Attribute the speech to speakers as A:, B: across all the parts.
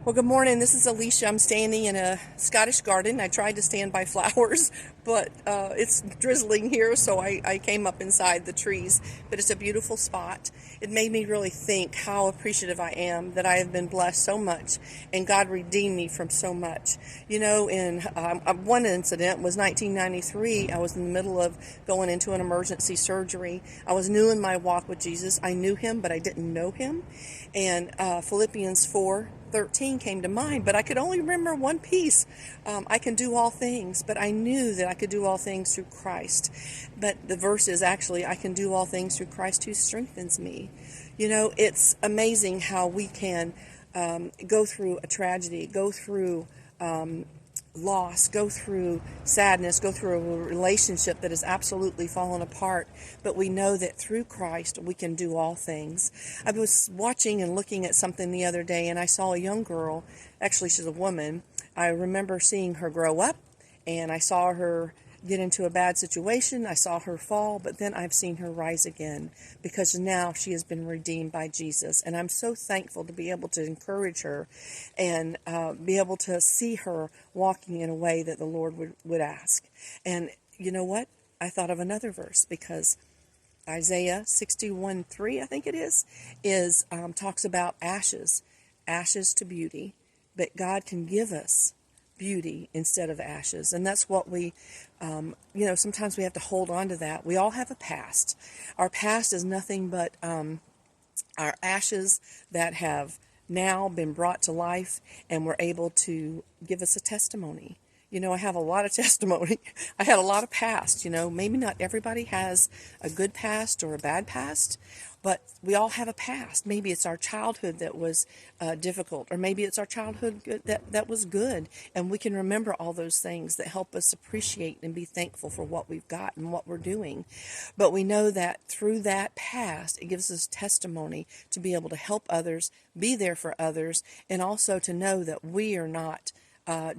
A: Well, good morning. This is Elicia. I'm standing in a Scottish garden. I tried to stand by flowers, but it's drizzling here, so I came up inside the trees. But it's a beautiful spot. It made me really think how appreciative I am that I have been blessed so much, and God redeemed me from so much. You know, in one incident was 1993. I was in the middle of going into an emergency surgery. I was new in my walk with Jesus. I knew him, but I didn't know him. And Philippians 4:13 came to mind, but I could only remember one piece. I can do all things, but I knew that I could do all things through Christ. But the verse is actually, I can do all things through Christ who strengthens me. You know, it's amazing how we can go through a tragedy, go through loss, go through sadness, go through a relationship that has absolutely fallen apart, but we know that through Christ we can do all things. I was watching and looking at something the other day, and I saw a young girl. Actually, she's a woman. I remember seeing her grow up, and I saw her get into a bad situation. I saw her fall, but then I've seen her rise again because now she has been redeemed by Jesus. And I'm so thankful to be able to encourage her and be able to see her walking in a way that the Lord would ask. And you know what? I thought of another verse because Isaiah 61:3, I think it is talks about ashes to beauty, but God can give us beauty instead of ashes. And that's what sometimes we have to hold on to that. We all have a past. Our past is nothing but our ashes that have now been brought to life, and we're able to give us a testimony. You know, I have a lot of testimony. I had a lot of past. You know, maybe not everybody has a good past or a bad past, but we all have a past. Maybe it's our childhood that was difficult, or maybe it's our childhood that was good, and we can remember all those things that help us appreciate and be thankful for what we've got and what we're doing. But we know that through that past, it gives us testimony to be able to help others, be there for others, and also to know that we are not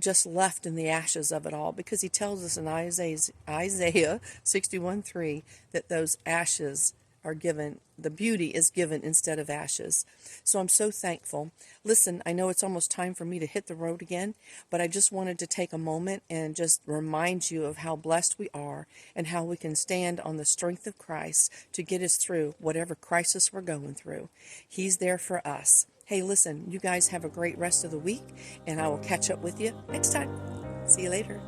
A: just left in the ashes of it all, because he tells us in Isaiah 61:3 that those ashes are given, the beauty is given instead of ashes. So I'm so thankful. Listen, I know it's almost time for me to hit the road again, but I just wanted to take a moment and just remind you of how blessed we are and how we can stand on the strength of Christ to get us through whatever crisis we're going through. He's there for us. Hey, listen, you guys have a great rest of the week, and I will catch up with you next time. See you later.